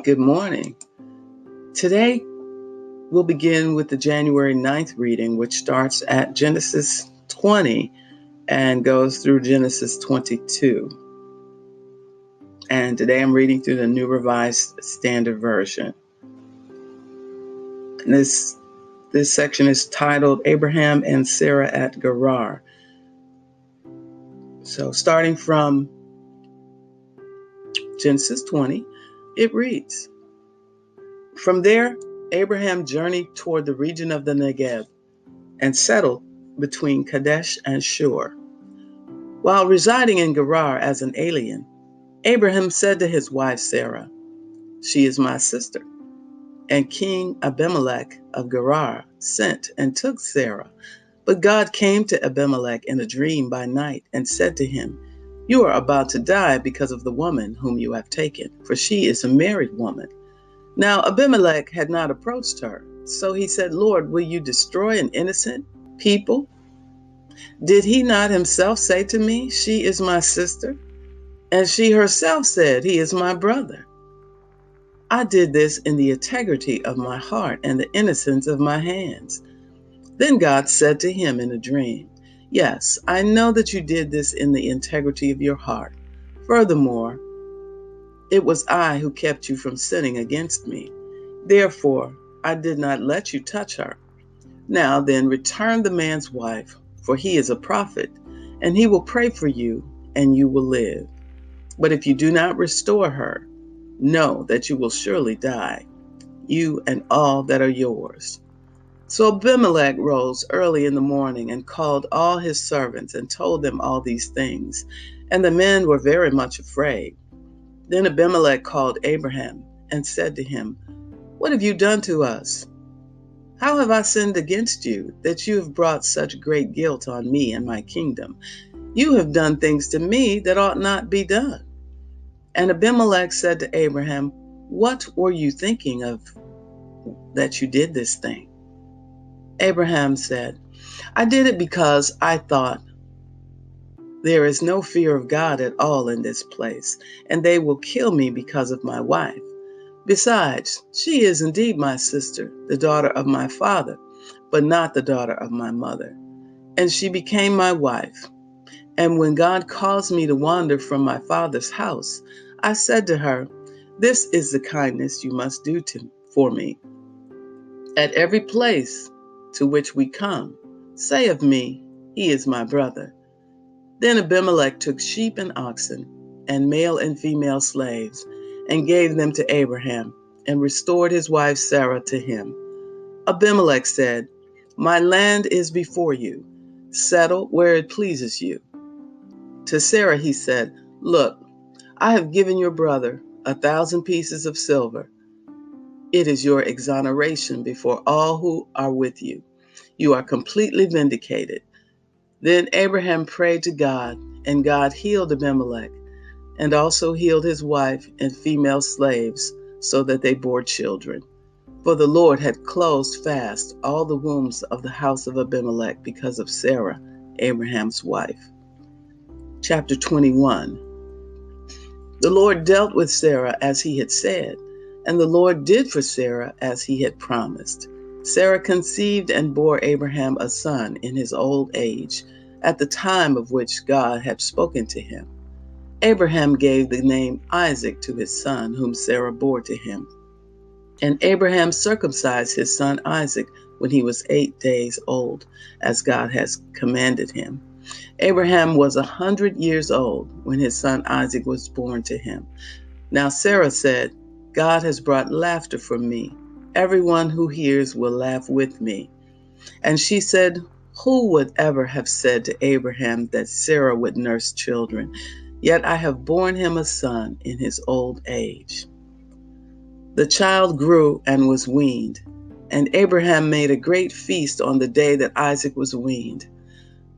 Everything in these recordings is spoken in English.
Good morning. Today, we'll begin with the January 9th reading, which starts at Genesis 20 and goes through Genesis 22. And today I'm reading through the New Revised Standard Version. And this section is titled Abraham and Sarah at Garrar. So starting from Genesis 20, it reads, From there, Abraham journeyed toward the region of the Negev and settled between Kadesh and Shur. While residing in Garrar as an alien, Abraham said to his wife Sarah, "She is my sister." And King Abimelech of Garrar sent and took Sarah. But God came to Abimelech in a dream by night and said to him, "You are about to die because of the woman whom you have taken, for she is a married woman." Now Abimelech had not approached her, so he said, "Lord, will you destroy an innocent people? Did he not himself say to me, 'She is my sister'? And she herself said, 'He is my brother.' I did this in the integrity of my heart and the innocence of my hands." Then God said to him in a dream, "Yes, I know that you did this in the integrity of your heart. Furthermore, it was I who kept you from sinning against me. Therefore, I did not let you touch her. Now then, return the man's wife, for he is a prophet, and he will pray for you, and you will live. But if you do not restore her, know that you will surely die, you and all that are yours." So Abimelech rose early in the morning and called all his servants and told them all these things, and the men were very much afraid. Then Abimelech called Abraham and said to him, "What have you done to us? How have I sinned against you, that you have brought such great guilt on me and my kingdom? You have done things to me that ought not be done." And Abimelech said to Abraham, "What were you thinking of that you did this thing?" Abraham said, "I did it because I thought, there is no fear of God at all in this place, and they will kill me because of my wife. Besides, she is indeed my sister, the daughter of my father, but not the daughter of my mother. And she became my wife. And when God caused me to wander from my father's house, I said to her, 'This is the kindness you must do for me. At every place to which we come, say of me, he is my brother.' Then Abimelech took sheep and oxen, and male and female slaves, and gave them to Abraham, and restored his wife Sarah to him. Abimelech said, 'My land is before you. Settle where it pleases you.' To Sarah he said, 'Look, I have given your brother 1,000 pieces of silver. It is your exoneration before all who are with you. You are completely vindicated.' Then Abraham prayed to God, and God healed Abimelech, and also healed his wife and female slaves, so that they bore children. For the Lord had closed fast all the wombs of the house of Abimelech because of Sarah, Abraham's wife." Chapter 21. The Lord dealt with Sarah as he had said, and the Lord did for Sarah as he had promised. Sarah conceived and bore Abraham a son in his old age, at the time of which God had spoken to him. Abraham gave the name Isaac to his son, whom Sarah bore to him. And Abraham circumcised his son Isaac when he was 8 days old, as God has commanded him. Abraham was 100 years old when his son Isaac was born to him. Now Sarah said, "God has brought laughter for me. Everyone who hears will laugh with me." And she said, "Who would ever have said to Abraham that Sarah would nurse children? Yet I have borne him a son in his old age." The child grew and was weaned, and Abraham made a great feast on the day that Isaac was weaned.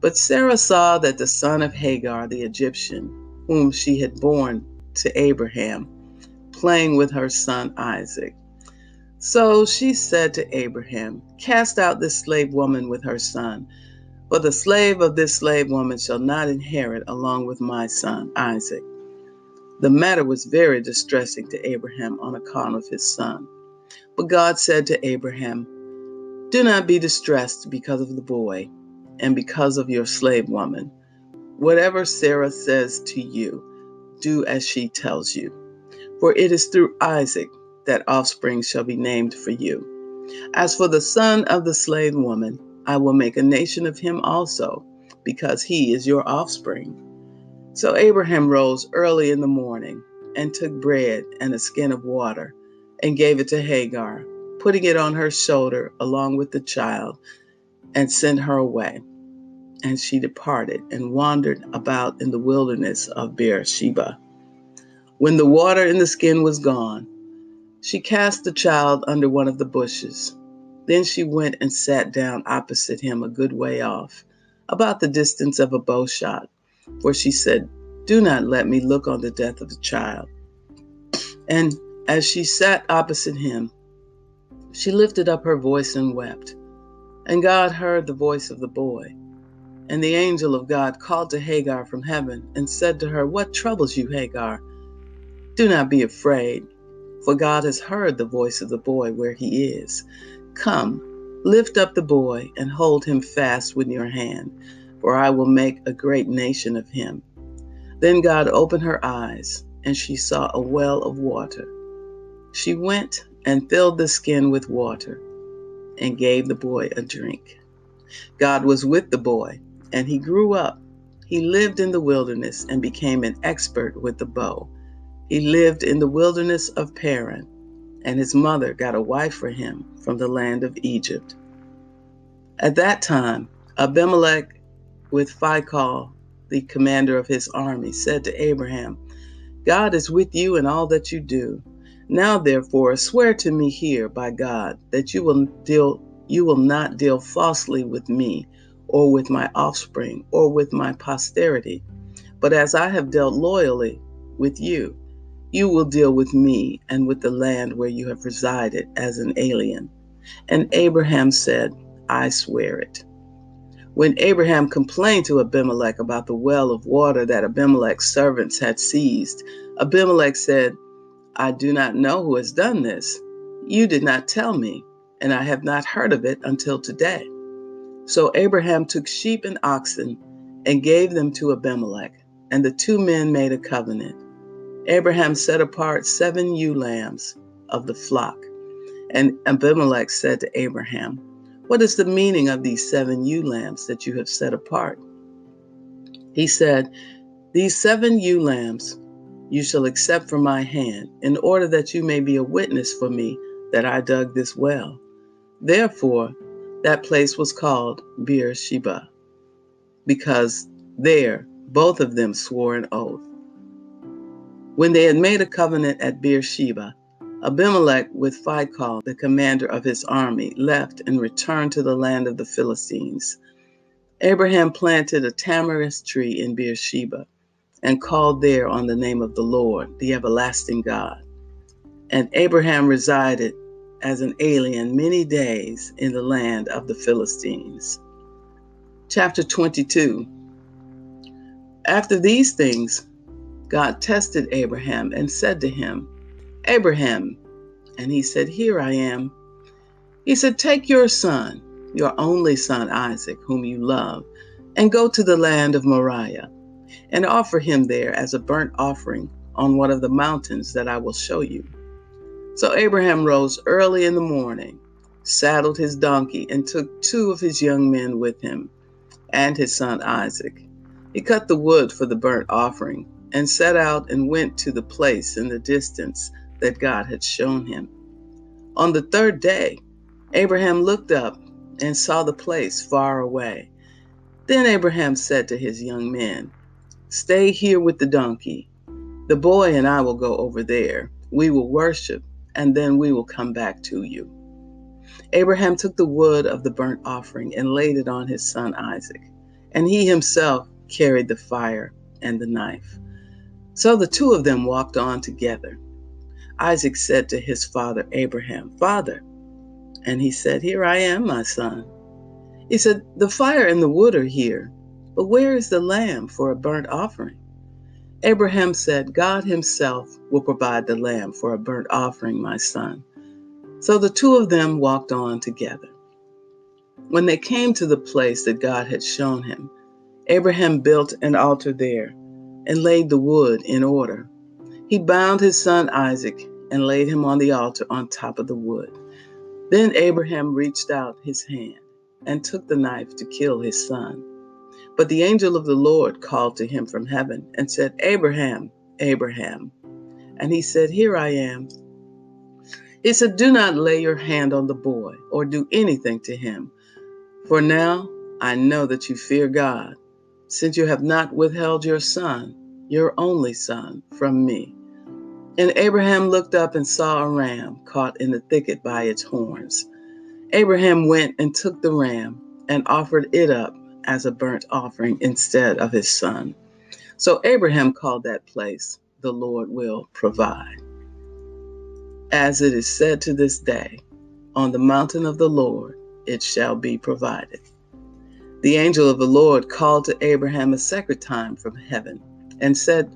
But Sarah saw that the son of Hagar the Egyptian, whom she had borne to Abraham, playing with her son Isaac. So she said to Abraham, "Cast out this slave woman with her son, for the slave of this slave woman shall not inherit along with my son Isaac." The matter was very distressing to Abraham on account of his son. But God said to Abraham, "Do not be distressed because of the boy and because of your slave woman. Whatever Sarah says to you, do as she tells you. For it is through Isaac that offspring shall be named for you. As for the son of the slave woman, I will make a nation of him also, because he is your offspring." So Abraham rose early in the morning and took bread and a skin of water and gave it to Hagar, putting it on her shoulder along with the child, and sent her away. And she departed and wandered about in the wilderness of Beersheba. When the water in the skin was gone, she cast the child under one of the bushes. Then she went and sat down opposite him a good way off, about the distance of a bow shot, for she said, "Do not let me look on the death of the child." And as she sat opposite him, she lifted up her voice and wept. And God heard the voice of the boy. And the angel of God called to Hagar from heaven and said to her, "What troubles you, Hagar? Do not be afraid, for God has heard the voice of the boy where he is. Come, lift up the boy and hold him fast with your hand, for I will make a great nation of him." Then God opened her eyes, and she saw a well of water. She went and filled the skin with water and gave the boy a drink. God was with the boy, and he grew up. He lived in the wilderness and became an expert with the bow. He lived in the wilderness of Paran, and his mother got a wife for him from the land of Egypt. At that time, Abimelech, with Phicol, the commander of his army, said to Abraham, "God is with you in all that you do. Now, therefore, swear to me here by God that you will not deal falsely with me, or with my offspring, or with my posterity. But as I have dealt loyally with you, you will deal with me and with the land where you have resided as an alien." And Abraham said, "I swear it." When Abraham complained to Abimelech about the well of water that Abimelech's servants had seized, Abimelech said, "I do not know who has done this. You did not tell me, and I have not heard of it until today." So Abraham took sheep and oxen and gave them to Abimelech, and the two men made a covenant. Abraham set apart 7 ewe lambs of the flock, and Abimelech said to Abraham, "What is the meaning of these 7 ewe lambs that you have set apart?" He said, "These 7 ewe lambs you shall accept from my hand, in order that you may be a witness for me that I dug this well." Therefore, that place was called Beersheba, because there both of them swore an oath. When they had made a covenant at Beersheba, Abimelech with Phicol, the commander of his army, left and returned to the land of the Philistines. Abraham planted a tamarisk tree in Beersheba and called there on the name of the Lord, the everlasting God. And Abraham resided as an alien many days in the land of the Philistines. Chapter 22. After these things, God tested Abraham and said to him, "Abraham." And he said, "Here I am." He said, "Take your son, your only son Isaac, whom you love, and go to the land of Moriah, and offer him there as a burnt offering on one of the mountains that I will show you." So Abraham rose early in the morning, saddled his donkey, and took 2 of his young men with him, and his son Isaac. He cut the wood for the burnt offering, and set out and went to the place in the distance that God had shown him. On the 3rd day, Abraham looked up and saw the place far away. Then Abraham said to his young men, "Stay here with the donkey. The boy and I will go over there. We will worship, and then we will come back to you." Abraham took the wood of the burnt offering and laid it on his son Isaac, and he himself carried the fire and the knife. So the 2 of them walked on together. Isaac said to his father Abraham, "Father." And he said, "Here I am, my son." He said, "The fire and the wood are here, but where is the lamb for a burnt offering?" Abraham said, God himself will provide the lamb for a burnt offering, my son. So the two of them walked on together. When they came to the place that God had shown him, Abraham built an altar there and laid the wood in order. He bound his son Isaac and laid him on the altar on top of the wood. Then Abraham reached out his hand and took the knife to kill his son. But the angel of the Lord called to him from heaven and said, Abraham, Abraham. And he said, Here I am. He said, Do not lay your hand on the boy or do anything to him. For now I know that you fear God, since you have not withheld your son, your only son, from me. And Abraham looked up and saw a ram caught in the thicket by its horns. Abraham went and took the ram and offered it up as a burnt offering instead of his son. So Abraham called that place, The Lord Will Provide. As it is said to this day, On the mountain of the Lord it shall be provided. The angel of the Lord called to Abraham a second time from heaven and said,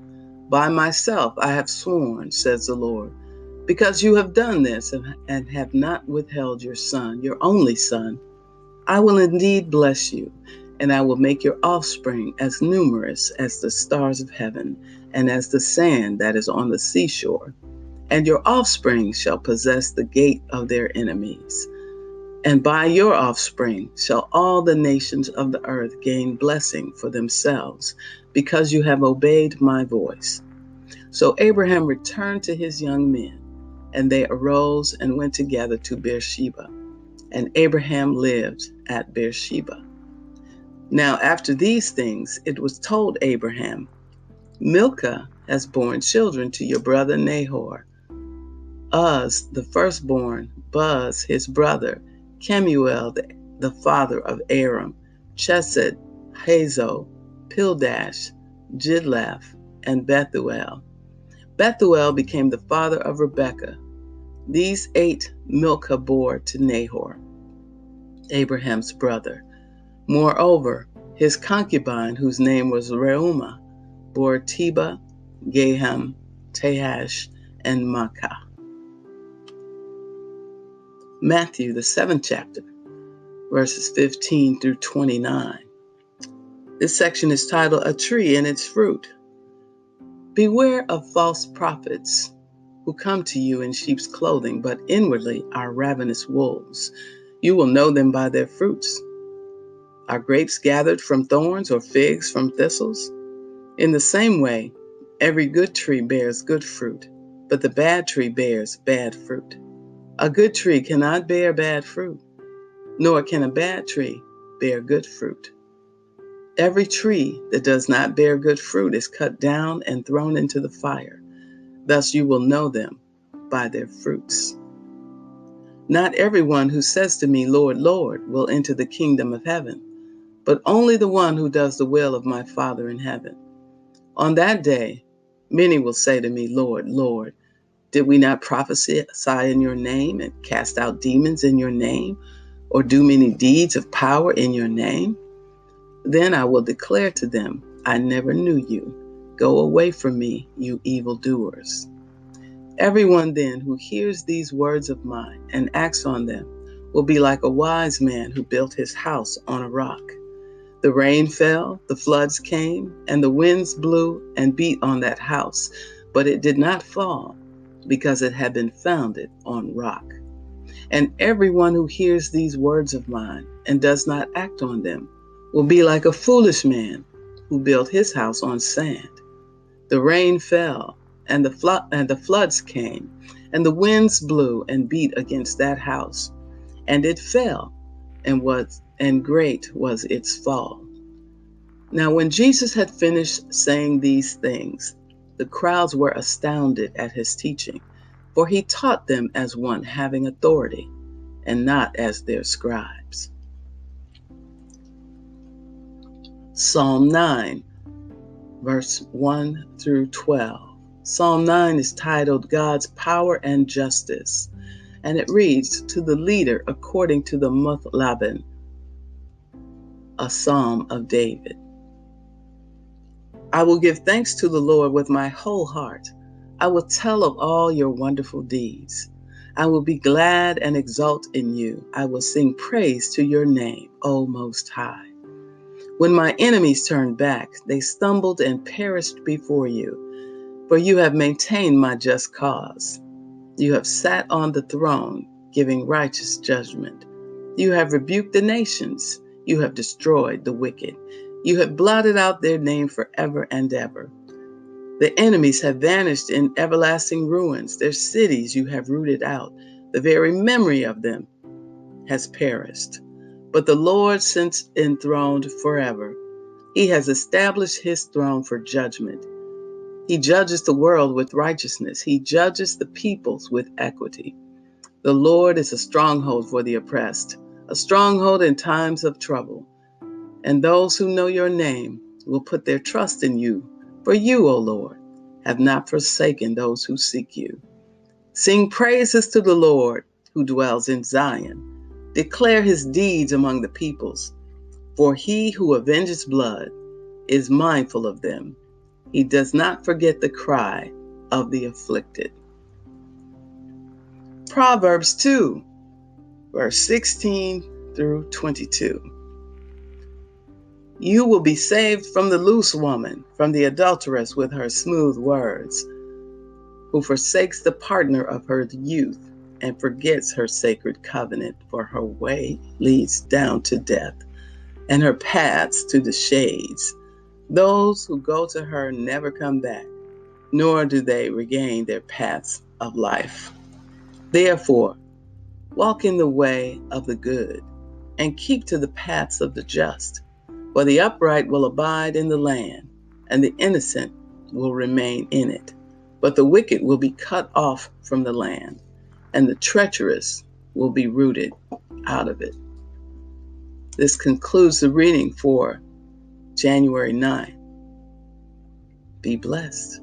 By myself I have sworn, says the Lord, because you have done this and have not withheld your son, your only son, I will indeed bless you, and I will make your offspring as numerous as the stars of heaven and as the sand that is on the seashore. And your offspring shall possess the gate of their enemies. And by your offspring shall all the nations of the earth gain blessing for themselves, because you have obeyed my voice. So Abraham returned to his young men, and they arose and went together to Beersheba. And Abraham lived at Beersheba. Now after these things it was told Abraham, Milcah has borne children to your brother Nahor. Uz, the firstborn, Buz, his brother, Kemuel, the father of Aram, Chesed, Hazo, Pildash, Jidlaph, and Bethuel. Bethuel became the father of Rebekah. These 8 Milcah bore to Nahor, Abraham's brother. Moreover, his concubine, whose name was Reumah, bore Teba, Gaham, Tahash, and Maacah. Matthew, the 7th chapter, verses 15 through 29. This section is titled, A Tree and Its Fruit. Beware of false prophets who come to you in sheep's clothing, but inwardly are ravenous wolves. You will know them by their fruits. Are grapes gathered from thorns or figs from thistles? In the same way, every good tree bears good fruit, but the bad tree bears bad fruit. A good tree cannot bear bad fruit, nor can a bad tree bear good fruit. Every tree that does not bear good fruit is cut down and thrown into the fire. Thus you will know them by their fruits. Not everyone who says to me, Lord, Lord, will enter the kingdom of heaven, but only the one who does the will of my Father in heaven. On that day, many will say to me, Lord, Lord, did we not prophesy in your name and cast out demons in your name, or do many deeds of power in your name? Then I will declare to them, I never knew you. Go away from me, you evildoers. Everyone then who hears these words of mine and acts on them will be like a wise man who built his house on a rock. The rain fell, the floods came, and the winds blew and beat on that house, but it did not fall, because it had been founded on rock. And everyone who hears these words of mine and does not act on them will be like a foolish man who built his house on sand. The rain fell, and the floods came, and the winds blew and beat against that house, and it fell, and great was its fall. Now when Jesus had finished saying these things, the crowds were astounded at his teaching, for he taught them as one having authority, and not as their scribes. Psalm 9, verse 1 through 12. Psalm 9 is titled God's Power and Justice, and it reads, To the leader according to the Muthlabin, a psalm of David. I will give thanks to the Lord with my whole heart. I will tell of all your wonderful deeds. I will be glad and exult in you. I will sing praise to your name, O Most High. When my enemies turned back, they stumbled and perished before you. For you have maintained my just cause. You have sat on the throne, giving righteous judgment. You have rebuked the nations. You have destroyed the wicked. You have blotted out their name forever and ever. The enemies have vanished in everlasting ruins. Their cities you have rooted out. The very memory of them has perished. But the Lord sits enthroned forever. He has established his throne for judgment. He judges the world with righteousness. He judges the peoples with equity. The Lord is a stronghold for the oppressed, a stronghold in times of trouble. And those who know your name will put their trust in you. For you, O Lord, have not forsaken those who seek you. Sing praises to the Lord who dwells in Zion. Declare his deeds among the peoples. For he who avenges blood is mindful of them. He does not forget the cry of the afflicted. Proverbs 2, verse 16 through 22. You will be saved from the loose woman, from the adulteress with her smooth words, who forsakes the partner of her youth and forgets her sacred covenant, for her way leads down to death, and her paths to the shades. Those who go to her never come back, nor do they regain their paths of life. Therefore, walk in the way of the good, and keep to the paths of the just. For the upright will abide in the land, and the innocent will remain in it. But the wicked will be cut off from the land, and the treacherous will be rooted out of it. This concludes the reading for January 9. Be blessed.